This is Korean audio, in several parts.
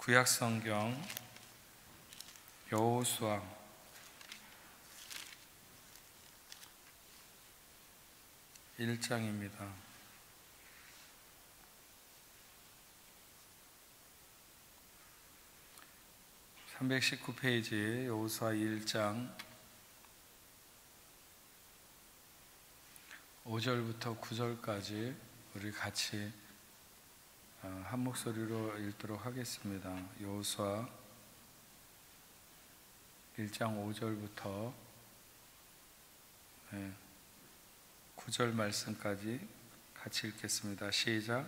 구약성경 여호수아 1장입니다. 319페이지에 여호수아 1장 5절부터 9절까지 우리 같이 한 목소리로 읽도록 하겠습니다. 여호수아 1장 5절부터 9절 말씀까지 같이 읽겠습니다. 시작.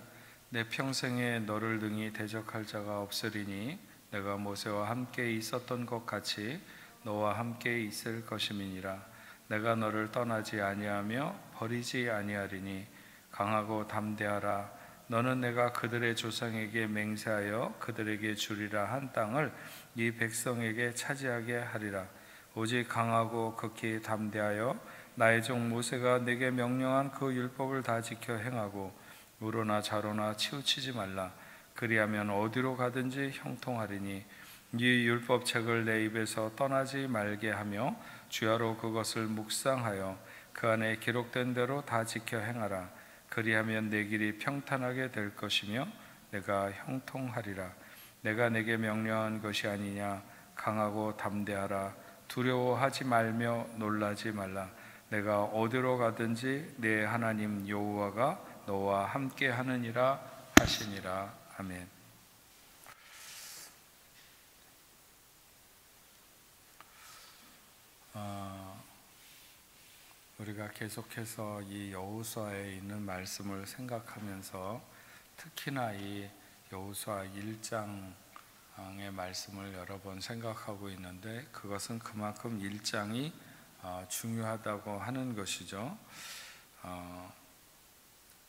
내 평생에 너를 능히 대적할 자가 없으리니 내가 모세와 함께 있었던 것 같이 너와 함께 있을 것임이니라. 내가 너를 떠나지 아니하며 버리지 아니하리니 강하고 담대하라. 너는 내가 그들의 조상에게 맹세하여 그들에게 주리라 한 땅을 이 백성에게 차지하게 하리라. 오직 강하고 극히 담대하여 나의 종 모세가 내게 명령한 그 율법을 다 지켜 행하고 우로나 좌로나 치우치지 말라. 그리하면 어디로 가든지 형통하리니 이 율법책을 내 입에서 떠나지 말게 하며 주야로 그것을 묵상하여 그 안에 기록된 대로 다 지켜 행하라. 그리하면 내 길이 평탄하게 될 것이며 내가 형통하리라. 내가 내게 명령한 것이 아니냐. 강하고 담대하라. 두려워하지 말며 놀라지 말라. 내가 어디로 가든지 내 하나님 여호와가 너와 함께 하느니라 하시니라. 아멘. 우리가 계속해서 이 여호수아에 있는 말씀을 생각하면서 특히나 이 여호수아 1장의 말씀을 여러 번 생각하고 있는데 그것은 그만큼 1장이 중요하다고 하는 것이죠.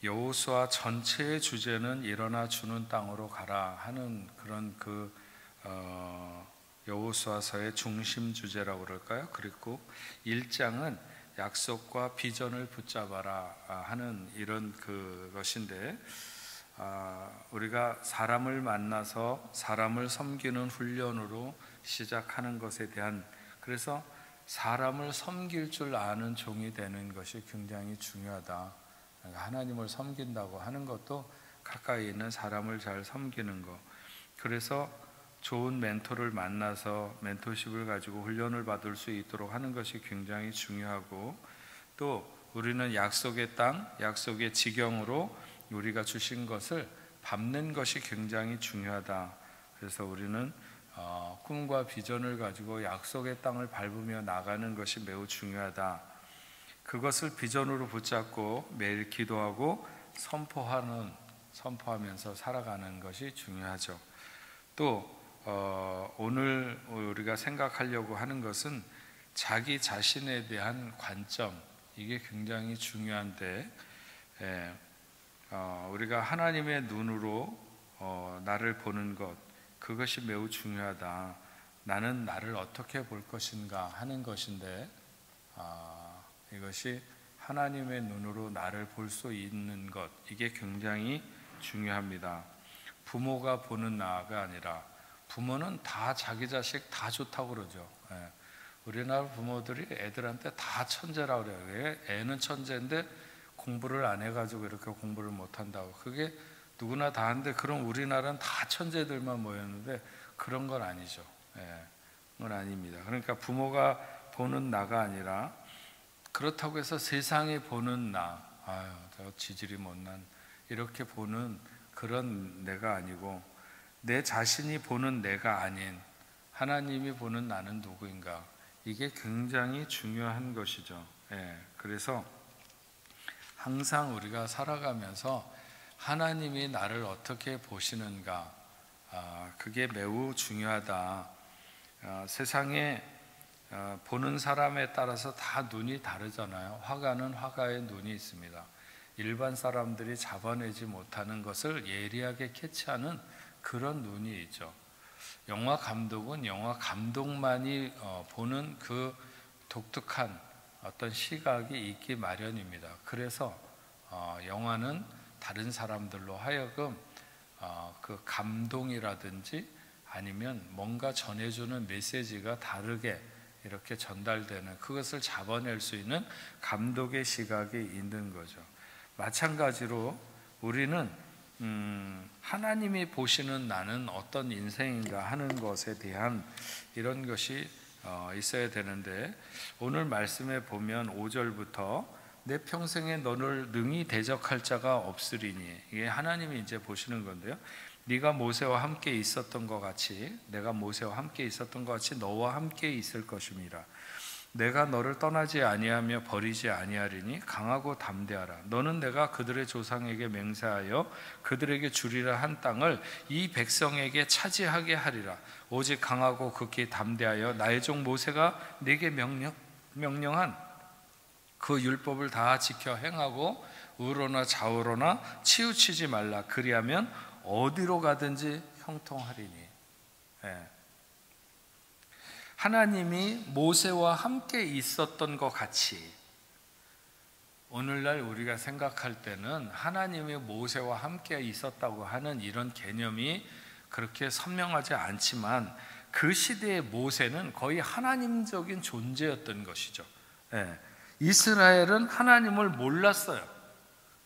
여호수아 전체의 주제는 일어나 주는 땅으로 가라 하는 그런 여호수아서의 중심 주제라고 그럴까요? 그리고 1장은 약속과 비전을 붙잡아라 하는 이런 그것인데, 우리가 사람을 만나서 사람을 섬기는 훈련으로 시작하는 것에 대한, 그래서 사람을 섬길 줄 아는 종이 되는 것이 굉장히 중요하다. 하나님을 섬긴다고 하는 것도 가까이 있는 사람을 잘 섬기는 것. 그래서 좋은 멘토를 만나서 멘토십을 가지고 훈련을 받을 수 있도록 하는 것이 굉장히 중요하고, 또 우리는 약속의 땅, 약속의 지경으로 우리가 주신 것을 밟는 것이 굉장히 중요하다. 그래서 우리는 꿈과 비전을 가지고 약속의 땅을 밟으며 나가는 것이 매우 중요하다. 그것을 비전으로 붙잡고 매일 기도하고 선포하면서 살아가는 것이 중요하죠. 또 오늘 우리가 생각하려고 하는 것은 자기 자신에 대한 관점, 이게 굉장히 중요한데, 우리가 하나님의 눈으로 나를 보는 것, 그것이 매우 중요하다. 나는 나를 어떻게 볼 것인가 하는 것인데, 이것이 하나님의 눈으로 나를 볼 수 있는 것, 이게 굉장히 중요합니다. 부모가 보는 나가 아니라, 부모는 다 자기 자식 다 좋다고 그러죠. 우리나라 부모들이 애들한테 다 천재라고 그래요. 왜? 애는 천재인데 공부를 안 해가지고 이렇게 공부를 못한다고. 그게 누구나 다 하는데, 그럼 우리나라는 다 천재들만 모였는데 그런 건 아니죠. 그건 아닙니다. 그러니까 부모가 보는 나가 아니라, 그렇다고 해서 세상이 보는 나, 저 지질이 못난, 이렇게 보는 그런 내가 아니고, 내 자신이 보는 내가 아닌 하나님이 보는 나는 누구인가, 이게 굉장히 중요한 것이죠. 그래서 항상 우리가 살아가면서 하나님이 나를 어떻게 보시는가, 그게 매우 중요하다. 세상에 보는 사람에 따라서 다 눈이 다르잖아요. 화가는 화가의 눈이 있습니다. 일반 사람들이 잡아내지 못하는 것을 예리하게 캐치하는 그런 눈이 있죠. 영화 감독은 영화 감독만이 보는 그 독특한 어떤 시각이 있기 마련입니다. 그래서 영화는 다른 사람들로 하여금 그 감동이라든지 아니면 뭔가 전해주는 메시지가 다르게 이렇게 전달되는, 그것을 잡아낼 수 있는 감독의 시각이 있는 거죠. 마찬가지로 우리는 하나님이 보시는 나는 어떤 인생인가 하는 것에 대한 이런 것이 있어야 되는데, 오늘 말씀에 보면 5절부터 내 평생에 너를 능히 대적할 자가 없으리니, 이게 하나님이 이제 보시는 건데요. 네가 모세와 함께 있었던 것 같이, 내가 모세와 함께 있었던 것 같이 너와 함께 있을 것임이라. 내가 너를 떠나지 아니하며 버리지 아니하리니 강하고 담대하라. 너는 내가 그들의 조상에게 맹세하여 그들에게 주리라 한 땅을 이 백성에게 차지하게 하리라. 오직 강하고 극히 담대하여 나의 종 모세가 네게 명령한 그 율법을 다 지켜 행하고 우로나 좌우로나 치우치지 말라. 그리하면 어디로 가든지 형통하리니. 하나님이 모세와 함께 있었던 것 같이 오늘날 우리가 생각할 때는 하나님이 모세와 함께 있었다고 하는 이런 개념이 그렇게 선명하지 않지만, 그 시대의 모세는 거의 하나님적인 존재였던 것이죠. 이스라엘은 하나님을 몰랐어요.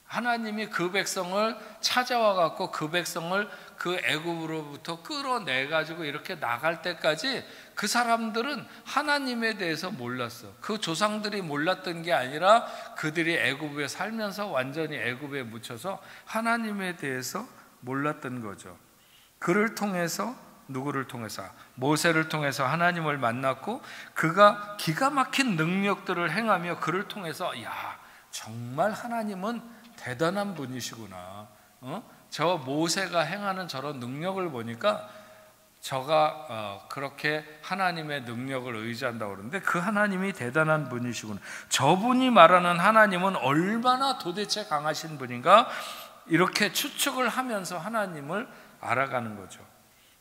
하나님이 그 백성을 찾아와 갖고 그 백성을 그 애굽으로부터 끌어내 가지고 이렇게 나갈 때까지 그 사람들은 하나님에 대해서 몰랐어. 그 조상들이 몰랐던 게 아니라 그들이 애굽에 살면서 완전히 애굽에 묻혀서 하나님에 대해서 몰랐던 거죠. 그를 통해서, 누구를 통해서? 모세를 통해서 하나님을 만났고, 그가 기가 막힌 능력들을 행하며 그를 통해서 야, 정말 하나님은 대단한 분이시구나. 저 모세가 행하는 저런 능력을 보니까 저가 그렇게 하나님의 능력을 의지한다고 그러는데, 그 하나님이 대단한 분이시구나. 저분이 말하는 하나님은 얼마나 도대체 강하신 분인가, 이렇게 추측을 하면서 하나님을 알아가는 거죠.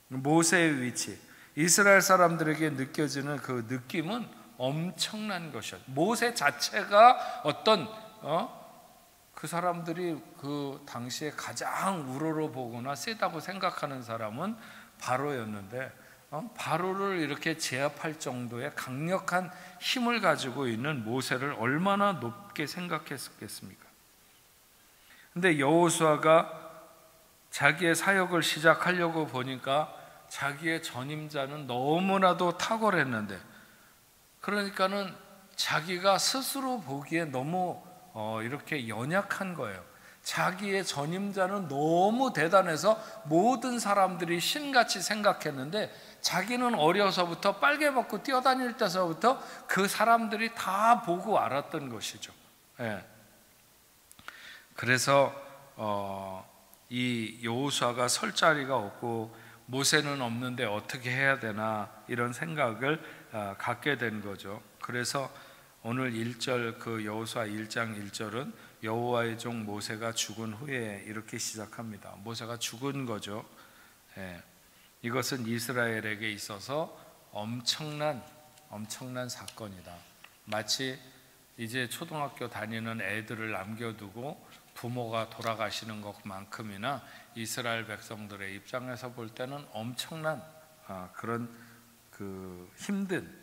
모세의 위치, 이스라엘 사람들에게 느껴지는 그 느낌은 엄청난 것이었죠. 모세 자체가 어떤 그 사람들이 그 당시에 가장 우러러 보거나 세다고 생각하는 사람은 바로였는데, 바로를 이렇게 제압할 정도의 강력한 힘을 가지고 있는 모세를 얼마나 높게 생각했겠습니까? 근데 여호수아가 자기의 사역을 시작하려고 보니까 자기의 전임자는 너무나도 탁월했는데, 그러니까는 자기가 스스로 보기에 너무 이렇게 연약한 거예요. 자기의 전임자는 너무 대단해서 모든 사람들이 신같이 생각했는데, 자기는 어려서부터 빨개 벗고 뛰어다닐 때서부터 그 사람들이 다 보고 알았던 것이죠. 그래서 이 여호수아가 설 자리가 없고 모세는 없는데 어떻게 해야 되나, 이런 생각을 갖게 된 거죠. 그래서 오늘 1절, 그 여호수아 1장 1절은 여호와의 종 모세가 죽은 후에 이렇게 시작합니다. 모세가 죽은 거죠. 이것은 이스라엘에게 있어서 엄청난 사건이다. 마치 이제 초등학교 다니는 애들을 남겨두고 부모가 돌아가시는 것만큼이나 이스라엘 백성들의 입장에서 볼 때는 엄청난 그런 그 힘든,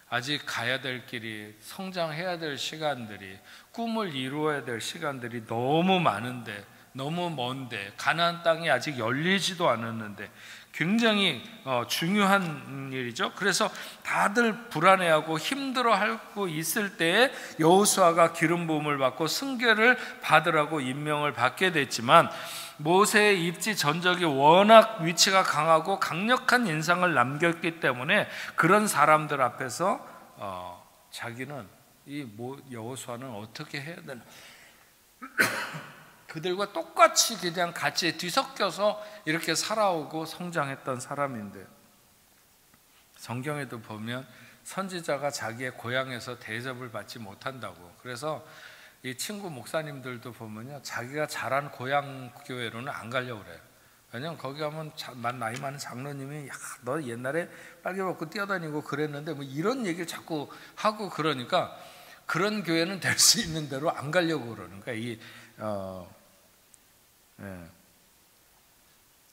아직 가야 될 길이, 성장해야 될 시간들이, 꿈을 이루어야 될 시간들이 너무 많은데, 너무 먼데, 가나안 땅이 아직 열리지도 않았는데 굉장히 중요한 일이죠. 그래서 다들 불안해하고 힘들어하고 있을 때에 여호수아가 기름 부음을 받고 승계를 받으라고 임명을 받게 됐지만, 모세의 입지 전적이 워낙 위치가 강하고 강력한 인상을 남겼기 때문에 그런 사람들 앞에서 자기는 이 여호수아는 어떻게 해야 되나, 그들과 똑같이 그냥 같이 뒤섞여서 이렇게 살아오고 성장했던 사람인데, 성경에도 보면 선지자가 자기의 고향에서 대접을 받지 못한다고, 그래서 이 친구 목사님들도 보면요, 자기가 자란 고향 교회로는 안 가려고 그래요. 왜냐면 거기 가면 나이 많은 장로님이, 야, 너 옛날에 빨개 벗고 뛰어다니고 그랬는데 뭐 이런 얘기를 자꾸 하고, 그러니까 그런 교회는 될 수 있는 대로 안 가려고 그러는 거야.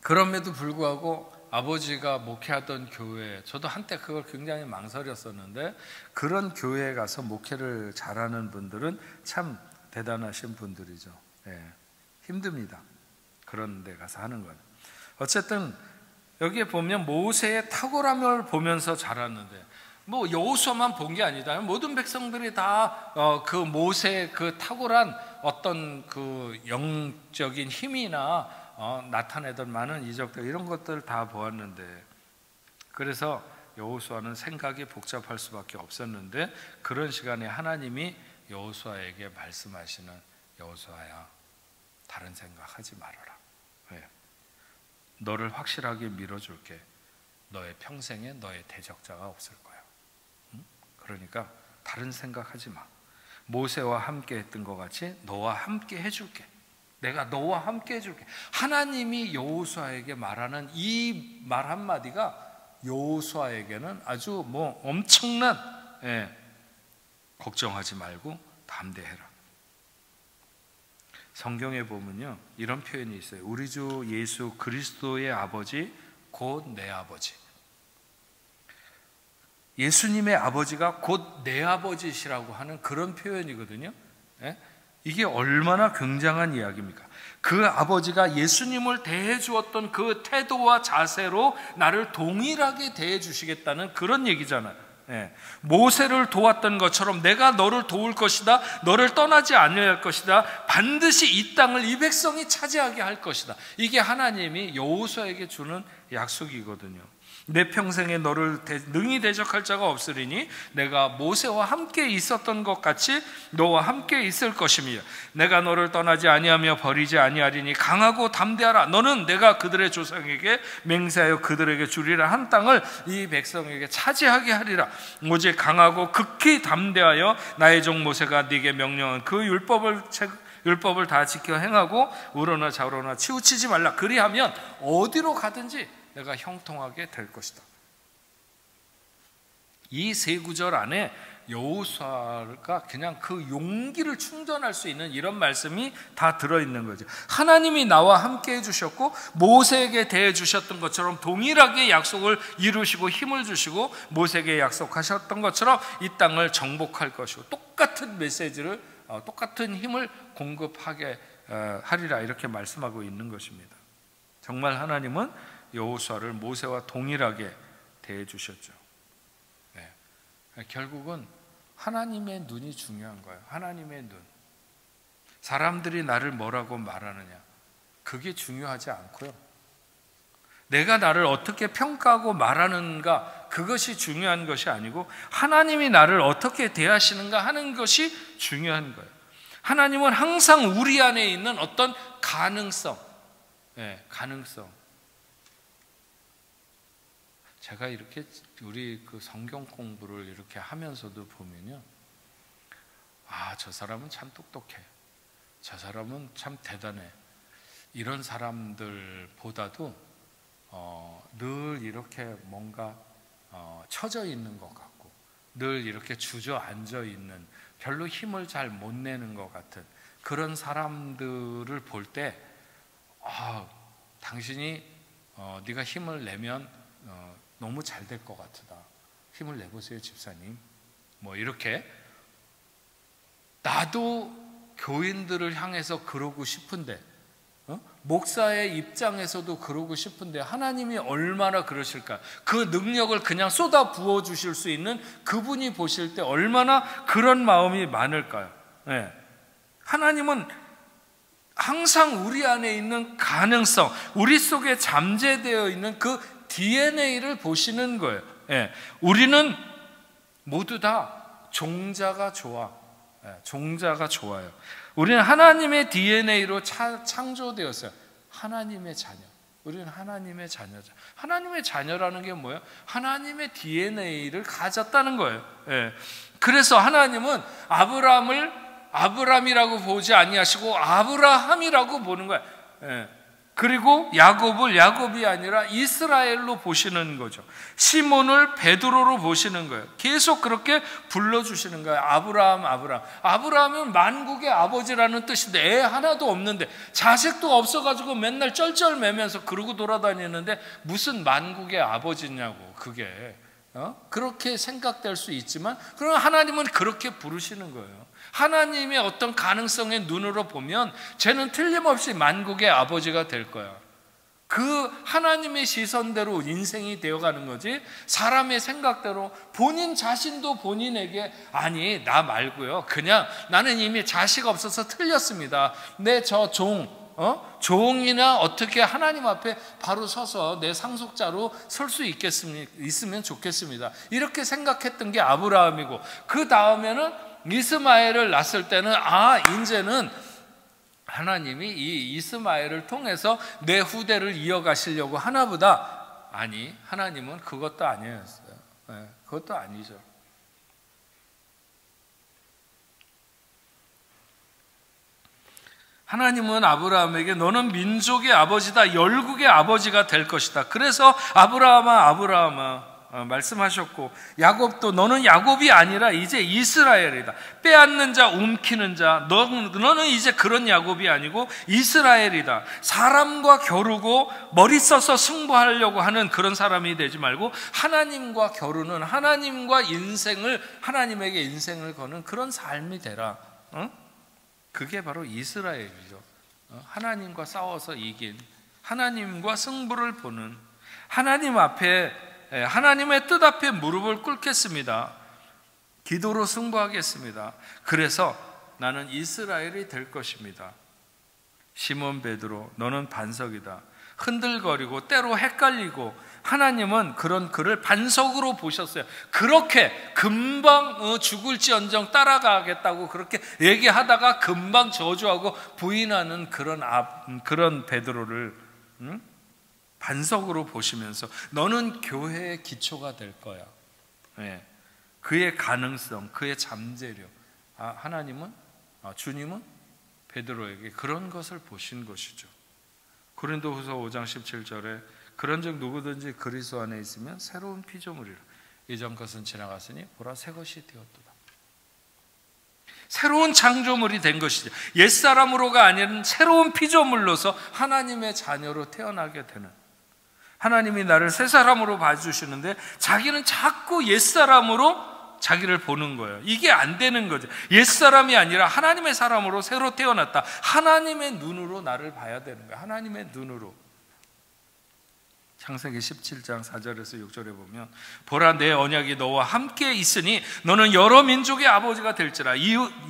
그럼에도 불구하고 아버지가 목회하던 교회, 저도 한때 그걸 굉장히 망설였었는데 그런 교회에 가서 목회를 잘하는 분들은 참 대단하신 분들이죠. 힘듭니다. 그런 데 가서 하는 건. 어쨌든 여기에 보면 모세의 탁월함을 보면서 자랐는데, 뭐 여호수아만 본 게 아니다. 모든 백성들이 다 그 모세의 그 탁월한 어떤 그 영적인 힘이나 나타내던 많은 이적들, 이런 것들 다 보았는데, 그래서 여호수아는 생각이 복잡할 수밖에 없었는데, 그런 시간에 하나님이 여호수아에게 말씀하시는, 여호수아야, 다른 생각하지 말아라. 왜? 너를 확실하게 밀어줄게. 너의 평생에 너의 대적자가 없을 거야. 그러니까 다른 생각하지 마. 모세와 함께 했던 것 같이 너와 함께 해줄게. 내가 너와 함께 해줄게. 하나님이 여호수아에게 말하는 이 말 한마디가 여호수아에게는 아주 뭐 엄청난, 걱정하지 말고 담대해라. 성경에 보면요, 이런 표현이 있어요. 우리 주 예수 그리스도의 아버지 곧 내 아버지. 예수님의 아버지가 곧 내 아버지시라고 하는 그런 표현이거든요. 이게 얼마나 굉장한 이야기입니까? 그 아버지가 예수님을 대해 주었던 그 태도와 자세로 나를 동일하게 대해 주시겠다는 그런 얘기잖아요. 모세를 도왔던 것처럼 내가 너를 도울 것이다. 너를 떠나지 않을 것이다. 반드시 이 땅을 이 백성이 차지하게 할 것이다. 이게 하나님이 여호수아에게 주는 약속이거든요. 내 평생에 너를 능히 대적할 자가 없으리니 내가 모세와 함께 있었던 것 같이 너와 함께 있을 것이며 내가 너를 떠나지 아니하며 버리지 아니하리니 강하고 담대하라. 너는 내가 그들의 조상에게 맹세하여 그들에게 주리라 한 땅을 이 백성에게 차지하게 하리라. 오직 강하고 극히 담대하여 나의 종 모세가 네게 명령한 그 율법을 다 지켜 행하고 우러나 좌우러나 치우치지 말라. 그리하면 어디로 가든지 내가 형통하게 될 것이다. 이 세 구절 안에 여호수아가 그냥 그 용기를 충전할 수 있는 이런 말씀이 다 들어있는 거죠. 하나님이 나와 함께 해주셨고 모세에게 대해 주셨던 것처럼 동일하게 약속을 이루시고 힘을 주시고 모세에게 약속하셨던 것처럼 이 땅을 정복할 것이고 똑같은 메시지를, 똑같은 힘을 공급하게 하리라, 이렇게 말씀하고 있는 것입니다. 정말 하나님은 여호수아를 모세와 동일하게 대해 주셨죠. 결국은 하나님의 눈이 중요한 거예요. 하나님의 눈. 사람들이 나를 뭐라고 말하느냐, 그게 중요하지 않고요. 내가 나를 어떻게 평가하고 말하는가, 그것이 중요한 것이 아니고 하나님이 나를 어떻게 대하시는가 하는 것이 중요한 거예요. 하나님은 항상 우리 안에 있는 어떤 가능성, 가능성. 제가 이렇게 우리 그 성경 공부를 이렇게 하면서도 보면요, 저 사람은 참 똑똑해, 저 사람은 참 대단해, 이런 사람들보다도 늘 이렇게 뭔가 처져 있는 것 같고 늘 이렇게 주저앉아 있는, 별로 힘을 잘 못 내는 것 같은 그런 사람들을 볼 때 당신이 네가 힘을 내면 너무 잘 될 것 같다. 힘을 내보세요, 집사님. 뭐 이렇게 나도 교인들을 향해서 그러고 싶은데, 목사의 입장에서도 그러고 싶은데 하나님이 얼마나 그러실까? 그 능력을 그냥 쏟아 부어 주실 수 있는 그분이 보실 때 얼마나 그런 마음이 많을까요? 하나님은 항상 우리 안에 있는 가능성, 우리 속에 잠재되어 있는 그 DNA를 보시는 거예요. 우리는 모두 다 종자가 좋아. 종자가 좋아요. 우리는 하나님의 DNA로 창조되었어요. 하나님의 자녀. 우리는 하나님의 자녀죠. 하나님의 자녀라는 게 뭐예요? 하나님의 DNA를 가졌다는 거예요. 그래서 하나님은 아브라함을 아브람이라고 보지 아니하시고 아브라함이라고 보는 거예요. 그리고 야곱을 야곱이 아니라 이스라엘로 보시는 거죠. 시몬을 베드로로 보시는 거예요. 계속 그렇게 불러주시는 거예요. 아브라함, 아브라함. 아브라함은 만국의 아버지라는 뜻인데 애 하나도 없는데, 자식도 없어가지고 맨날 쩔쩔매면서 그러고 돌아다니는데 무슨 만국의 아버지냐고. 그게 그렇게 생각될 수 있지만, 그러나 하나님은 그렇게 부르시는 거예요. 하나님의 어떤 가능성의 눈으로 보면 쟤는 틀림없이 만국의 아버지가 될 거야. 그 하나님의 시선대로 인생이 되어가는 거지, 사람의 생각대로. 본인 자신도 본인에게 아니 나 말고요, 그냥 나는 이미 자식 없어서 틀렸습니다. 내 저 종이나 어떻게 하나님 앞에 바로 서서 내 상속자로 설 수 있으면 좋겠습니다. 이렇게 생각했던 게 아브라함이고, 그 다음에는 이스마엘을 낳았을 때는 이제는 하나님이 이 이스마엘을 통해서 내 후대를 이어가시려고 하나보다. 아니, 하나님은 그것도 아니었어요. 그것도 아니죠. 하나님은 아브라함에게 너는 민족의 아버지다, 열국의 아버지가 될 것이다. 그래서 아브라함아, 아브라함아 말씀하셨고, 야곱도 너는 야곱이 아니라 이제 이스라엘이다. 빼앗는 자, 움키는 자, 너는 이제 그런 야곱이 아니고 이스라엘이다. 사람과 겨루고 머리 써서 승부하려고 하는 그런 사람이 되지 말고 하나님과 겨루는, 하나님과 하나님에게 인생을 거는 그런 삶이 되라. 그게 바로 이스라엘이죠. 하나님과 싸워서 이긴, 하나님과 승부를 보는, 하나님 앞에, 하나님의 뜻 앞에 무릎을 꿇겠습니다. 기도로 승부하겠습니다. 그래서 나는 이스라엘이 될 것입니다. 시몬 베드로, 너는 반석이다. 흔들거리고 때로 헷갈리고, 하나님은 그런 그를 반석으로 보셨어요. 그렇게 금방 죽을지언정 따라가겠다고 그렇게 얘기하다가 금방 저주하고 부인하는 그런 베드로를 반석으로 보시면서 너는 교회의 기초가 될 거야. 그의 가능성, 그의 잠재력, 하나님은, 주님은 베드로에게 그런 것을 보신 것이죠. 고린도후서 5장 17절에 그런즉 누구든지 그리스도 안에 있으면 새로운 피조물이라. 이전 것은 지나갔으니 보라 새 것이 되었도다. 새로운 창조물이 된 것이죠. 옛사람으로가 아닌 새로운 피조물로서 하나님의 자녀로 태어나게 되는, 하나님이 나를 새 사람으로 봐주시는데 자기는 자꾸 옛사람으로 자기를 보는 거예요. 이게 안 되는 거죠. 옛사람이 아니라 하나님의 사람으로 새로 태어났다. 하나님의 눈으로 나를 봐야 되는 거예요. 하나님의 눈으로. 창세기 17장 4절에서 6절에 보면 보라 내 언약이 너와 함께 있으니 너는 여러 민족의 아버지가 될지라.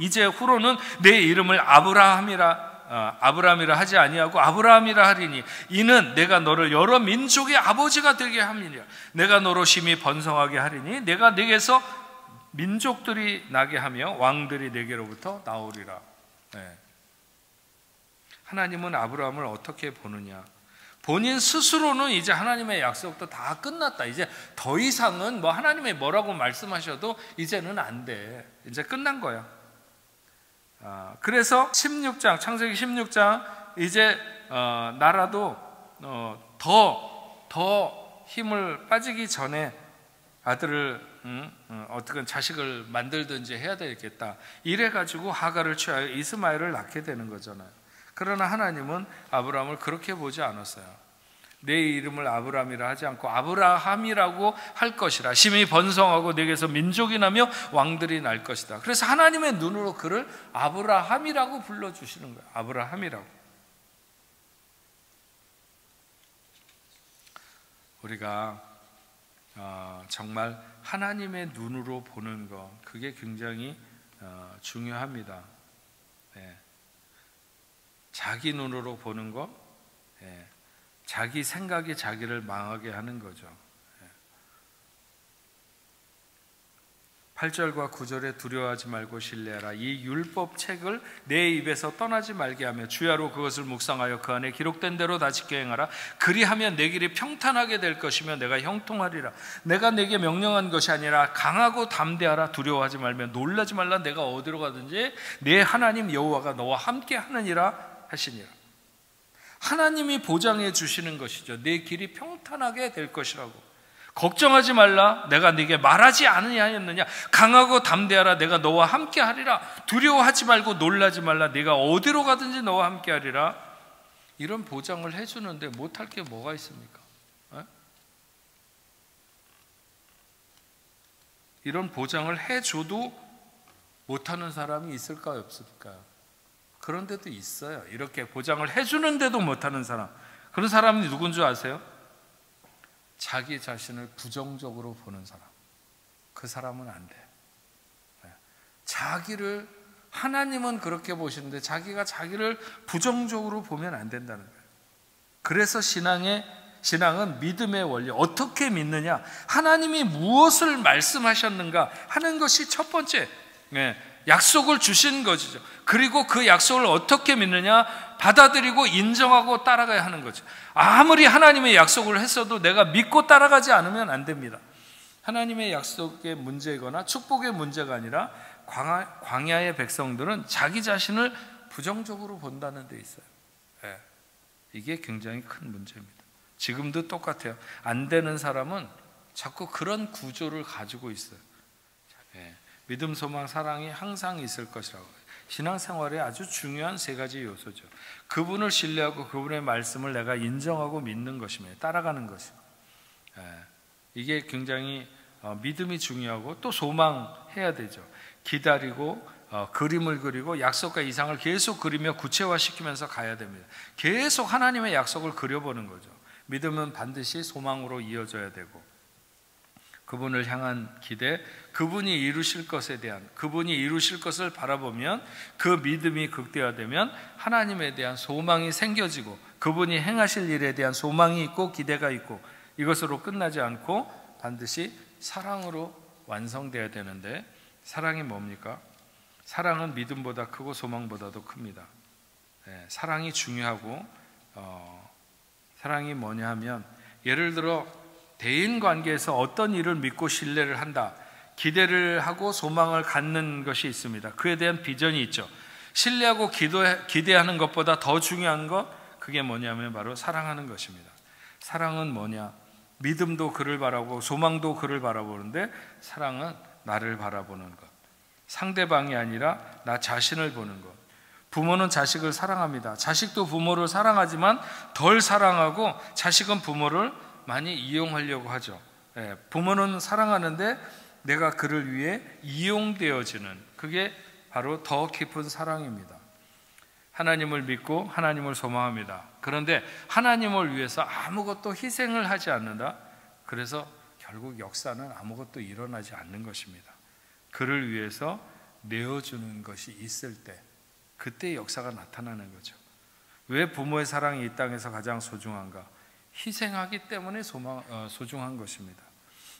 이제 후로는 내 이름을 아브라함이라 하지 아니하고 아브라함이라 하리니 이는 내가 너를 여러 민족의 아버지가 되게 함이니라. 내가 너로 심히 번성하게 하리니 내가 네게서 민족들이 나게 하며 왕들이 네게로부터 나오리라. 하나님은 아브라함을 어떻게 보느냐? 본인 스스로는 이제 하나님의 약속도 다 끝났다. 이제 더 이상은 뭐 하나님이 뭐라고 말씀하셔도 이제는 안 돼. 이제 끝난 거야. 그래서 16장, 창세기 16장 이제 나라도 더 힘을 빠지기 전에 아들을 어떻게 자식을 만들든지 해야 되겠다. 이래가지고 하갈을 취하여 이스마엘을 낳게 되는 거잖아요. 그러나 하나님은 아브라함을 그렇게 보지 않았어요. 내 이름을 아브라함이라 하지 않고 아브라함이라고 할 것이라. 심히 번성하고 내게서 민족이 나며 왕들이 날 것이다. 그래서 하나님의 눈으로 그를 아브라함이라고 불러주시는 거예요. 아브라함이라고. 우리가 정말 하나님의 눈으로 보는 것, 그게 굉장히 중요합니다. 자기 눈으로 보는 것, 자기 생각이 자기를 망하게 하는 거죠. 8절과 9절에 두려워하지 말고 신뢰하라. 이 율법 책을 내 입에서 떠나지 말게 하며 주야로 그것을 묵상하여 그 안에 기록된 대로 다 지켜 행하라. 그리하면 내 길이 평탄하게 될 것이며 내가 형통하리라. 내가 내게 명령한 것이 아니라 강하고 담대하라. 두려워하지 말며 놀라지 말라. 내가 어디로 가든지 내 하나님 여호와가 너와 함께 하느니라 하시니라. 하나님이 보장해 주시는 것이죠. 내 길이 평탄하게 될 것이라고. 걱정하지 말라, 내가 네게 말하지 않으냐였느냐. 강하고 담대하라, 내가 너와 함께 하리라. 두려워하지 말고 놀라지 말라, 네가 어디로 가든지 너와 함께 하리라. 이런 보장을 해주는데 못할 게 뭐가 있습니까? 이런 보장을 해줘도 못하는 사람이 있을까요, 없을까요? 그런 데도 있어요. 이렇게 보장을 해주는데도 못하는 사람. 그런 사람이 누군 줄 아세요? 자기 자신을 부정적으로 보는 사람. 그 사람은 안 돼요. 자기를, 하나님은 그렇게 보시는데 자기가 자기를 부정적으로 보면 안 된다는 거예요. 그래서 신앙은 믿음의 원리. 어떻게 믿느냐? 하나님이 무엇을 말씀하셨는가 하는 것이 첫 번째, 약속을 주신 것이죠. 그리고 그 약속을 어떻게 믿느냐? 받아들이고 인정하고 따라가야 하는 거죠. 아무리 하나님의 약속을 했어도 내가 믿고 따라가지 않으면 안 됩니다. 하나님의 약속의 문제거나 축복의 문제가 아니라 광야의 백성들은 자기 자신을 부정적으로 본다는 데 있어요. 이게 굉장히 큰 문제입니다. 지금도 똑같아요. 안 되는 사람은 자꾸 그런 구조를 가지고 있어요. 믿음, 소망, 사랑이 항상 있을 것이라고. 신앙생활의 아주 중요한 세 가지 요소죠. 그분을 신뢰하고 그분의 말씀을 내가 인정하고 믿는 것이며 따라가는 것이고, 이게 굉장히 믿음이 중요하고 또 소망해야 되죠. 기다리고 그림을 그리고 약속과 이상을 계속 그리며 구체화시키면서 가야 됩니다. 계속 하나님의 약속을 그려보는 거죠. 믿음은 반드시 소망으로 이어져야 되고, 그분을 향한 기대, 그분이 이루실 것에 대한, 그분이 이루실 것을 바라보면 그 믿음이 극대화되면 하나님에 대한 소망이 생겨지고, 그분이 행하실 일에 대한 소망이 있고 기대가 있고, 이것으로 끝나지 않고 반드시 사랑으로 완성돼야 되는데, 사랑이 뭡니까? 사랑은 믿음보다 크고 소망보다도 큽니다. 사랑이 중요하고, 사랑이 뭐냐 하면, 예를 들어 대인 관계에서 어떤 일을 믿고 신뢰를 한다, 기대를 하고 소망을 갖는 것이 있습니다. 그에 대한 비전이 있죠. 신뢰하고 기대하는 것보다 더 중요한 것, 그게 뭐냐면 바로 사랑하는 것입니다. 사랑은 뭐냐? 믿음도 그를 바라보고 소망도 그를 바라보는데, 사랑은 나를 바라보는 것, 상대방이 아니라 나 자신을 보는 것. 부모는 자식을 사랑합니다. 자식도 부모를 사랑하지만 덜 사랑하고, 자식은 부모를 많이 이용하려고 하죠. 부모는 사랑하는데 내가 그를 위해 이용되어지는, 그게 바로 더 깊은 사랑입니다. 하나님을 믿고 하나님을 소망합니다. 그런데 하나님을 위해서 아무것도 희생을 하지 않는다. 그래서 결국 역사는 아무것도 일어나지 않는 것입니다. 그를 위해서 내어주는 것이 있을 때, 그때 역사가 나타나는 거죠. 왜 부모의 사랑이 이 땅에서 가장 소중한가? 희생하기 때문에 소중한 것입니다.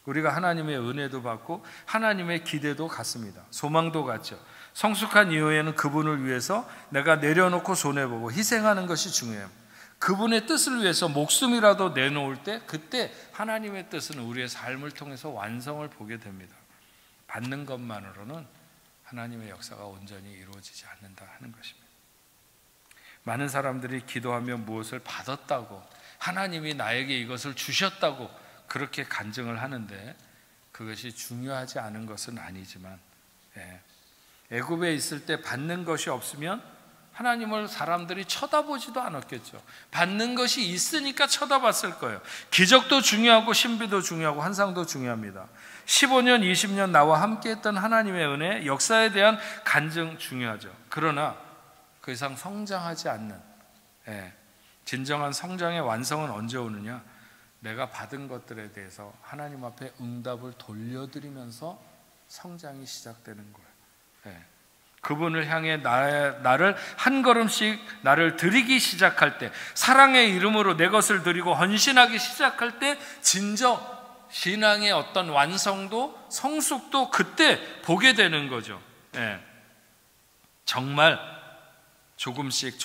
우리가 하나님의 은혜도 받고 하나님의 기대도 같습니다. 소망도 같죠. 성숙한 이후에는 그분을 위해서 내가 내려놓고 손해보고 희생하는 것이 중요해요. 그분의 뜻을 위해서 목숨이라도 내놓을 때, 그때 하나님의 뜻은 우리의 삶을 통해서 완성을 보게 됩니다. 받는 것만으로는 하나님의 역사가 온전히 이루어지지 않는다 하는 것입니다. 많은 사람들이 기도하며 무엇을 받았다고, 하나님이 나에게 이것을 주셨다고 그렇게 간증을 하는데, 그것이 중요하지 않은 것은 아니지만, 애굽에 있을 때 받는 것이 없으면 하나님을 사람들이 쳐다보지도 않았겠죠. 받는 것이 있으니까 쳐다봤을 거예요. 기적도 중요하고 신비도 중요하고 환상도 중요합니다. 15년, 20년 나와 함께했던 하나님의 은혜, 역사에 대한 간증 중요하죠. 그러나 그 이상 성장하지 않는, 진정한 성장의 완성은 언제 오느냐? 내가 받은 것들에 대해서 하나님 앞에 응답을 돌려드리면서 성장이 시작되는 거예요. 그분을 향해 나를 한 걸음씩 나를 드리기 시작할 때, 사랑의 이름으로 내 것을 드리고 헌신하기 시작할 때, 진정 신앙의 어떤 완성도, 성숙도 그때 보게 되는 거죠. 정말 조금씩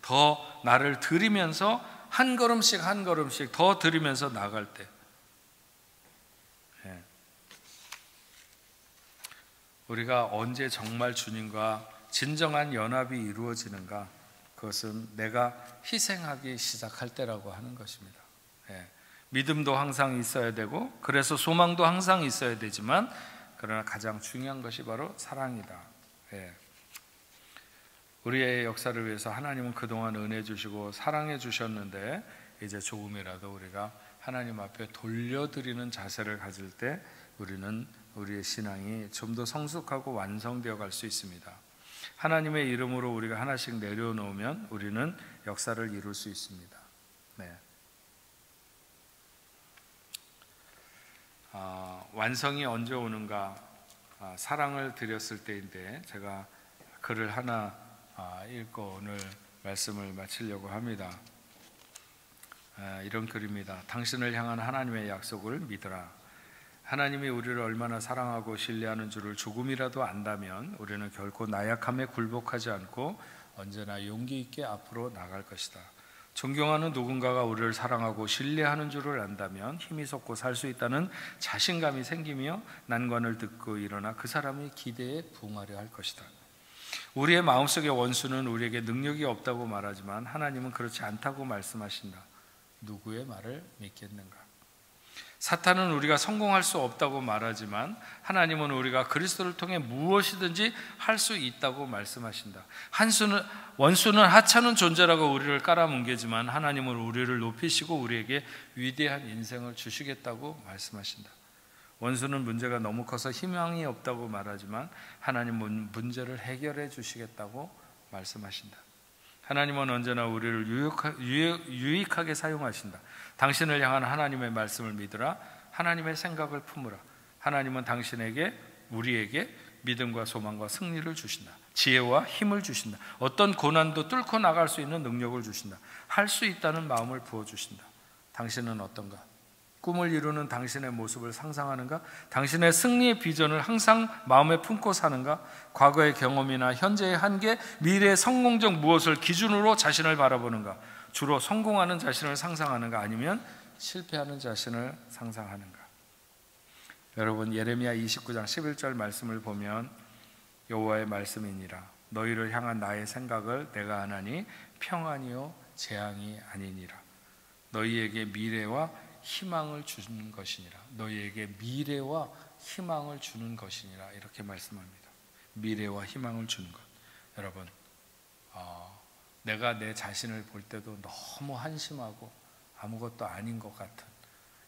더 나를 드리면서 한 걸음씩 한 걸음씩 더 드리면서 나갈 때, 우리가 언제 정말 주님과 진정한 연합이 이루어지는가? 그것은 내가 희생하기 시작할 때라고 하는 것입니다. 믿음도 항상 있어야 되고, 그래서 소망도 항상 있어야 되지만, 그러나 가장 중요한 것이 바로 사랑이다. 우리의 역사를 위해서 하나님은 그동안 은혜 주시고 사랑해 주셨는데, 이제 조금이라도 우리가 하나님 앞에 돌려드리는 자세를 가질 때 우리는 우리의 신앙이 좀 더 성숙하고 완성되어 갈 수 있습니다. 하나님의 이름으로 우리가 하나씩 내려놓으면 우리는 역사를 이룰 수 있습니다. 완성이 언제 오는가? 사랑을 드렸을 때인데, 제가 글을 하나 읽고 오늘 말씀을 마치려고 합니다. 이런 글입니다. 당신을 향한 하나님의 약속을 믿으라. 하나님이 우리를 얼마나 사랑하고 신뢰하는 줄을 조금이라도 안다면 우리는 결코 나약함에 굴복하지 않고 언제나 용기 있게 앞으로 나갈 것이다. 존경하는 누군가가 우리를 사랑하고 신뢰하는 줄을 안다면 힘이 솟고 살 수 있다는 자신감이 생기며 난관을 딛고 일어나 그 사람의 기대에 부응하려 할 것이다. 우리의 마음속의 원수는 우리에게 능력이 없다고 말하지만 하나님은 그렇지 않다고 말씀하신다. 누구의 말을 믿겠는가? 사탄은 우리가 성공할 수 없다고 말하지만 하나님은 우리가 그리스도를 통해 무엇이든지 할 수 있다고 말씀하신다. 원수는 하찮은 존재라고 우리를 깔아뭉개지만 하나님은 우리를 높이시고 우리에게 위대한 인생을 주시겠다고 말씀하신다. 원수는 문제가 너무 커서 희망이 없다고 말하지만 하나님은 문제를 해결해 주시겠다고 말씀하신다. 하나님은 언제나 우리를 유익하게 사용하신다. 당신을 향한 하나님의 말씀을 믿으라. 하나님의 생각을 품으라. 하나님은 우리에게 믿음과 소망과 승리를 주신다. 지혜와 힘을 주신다. 어떤 고난도 뚫고 나갈 수 있는 능력을 주신다. 할 수 있다는 마음을 부어주신다. 당신은 어떤가? 꿈을 이루는 당신의 모습을 상상하는가? 당신의 승리의 비전을 항상 마음에 품고 사는가? 과거의 경험이나 현재의 한계, 미래의 성공적 무엇을 기준으로 자신을 바라보는가? 주로 성공하는 자신을 상상하는가? 아니면 실패하는 자신을 상상하는가? 여러분, 예레미야 29장 11절 말씀을 보면 여호와의 말씀이니라. 너희를 향한 나의 생각을 내가 아나니 평안이요 재앙이 아니니라. 너희에게 미래와 희망을 주는 것이니라. 너희에게 미래와 희망을 주는 것이니라. 이렇게 말씀합니다. 미래와 희망을 주는 것. 여러분, 내가 내 자신을 볼 때도 너무 한심하고 아무것도 아닌 것 같은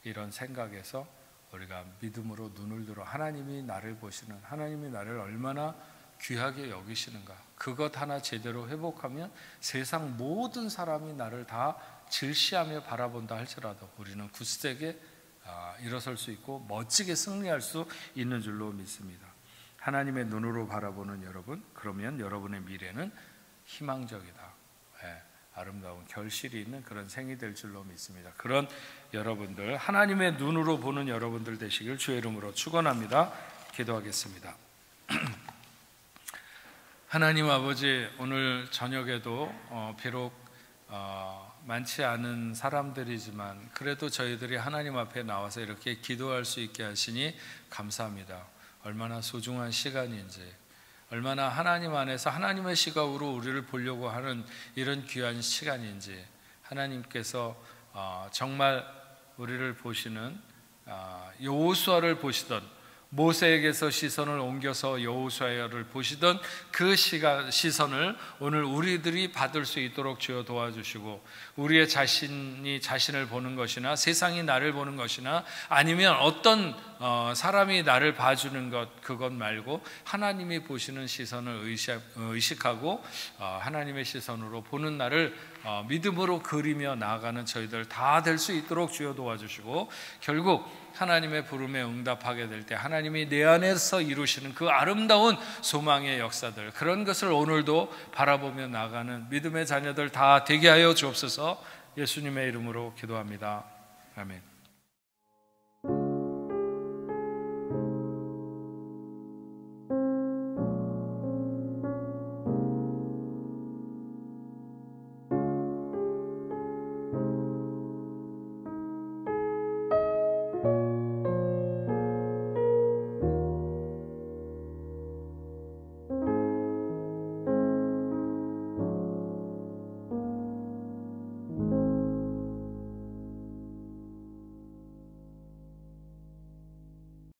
이런 생각에서 우리가 믿음으로 눈을 들어 하나님이 나를 보시는, 하나님이 나를 얼마나 귀하게 여기시는가, 그것 하나 제대로 회복하면 세상 모든 사람이 나를 다 질시하며 바라본다 할지라도 우리는 굳세게 일어설 수 있고 멋지게 승리할 수 있는 줄로 믿습니다. 하나님의 눈으로 바라보는 여러분, 그러면 여러분의 미래는 희망적이다. 아름다운 결실이 있는 그런 생이 될 줄로 믿습니다. 그런 여러분들, 하나님의 눈으로 보는 여러분들 되시길 주의 이름으로 축원합니다. 기도하겠습니다. 하나님 아버지, 오늘 저녁에도 비록 많지 않은 사람들이지만 그래도 저희들이 하나님 앞에 나와서 이렇게 기도할 수 있게 하시니 감사합니다. 얼마나 소중한 시간인지, 얼마나 하나님 안에서 하나님의 시각으로 우리를 보려고 하는 이런 귀한 시간인지, 하나님께서 정말 우리를 보시는, 여호수아를 보시던, 모세에게서 시선을 옮겨서 여호수아를 보시던 그 시선을 오늘 우리들이 받을 수 있도록 주여 도와주시고, 우리의 자신이 자신을 보는 것이나 세상이 나를 보는 것이나 아니면 어떤 사람이 나를 봐주는 것, 그것 말고 하나님이 보시는 시선을 의식하고 하나님의 시선으로 보는 나를 믿음으로 그리며 나아가는 저희들 다 될 수 있도록 주여 도와주시고, 결국 하나님의 부름에 응답하게 될 때 하나님이 내 안에서 이루시는 그 아름다운 소망의 역사들, 그런 것을 오늘도 바라보며 나가는 믿음의 자녀들 다 되게 하여 주옵소서. 예수님의 이름으로 기도합니다. 아멘.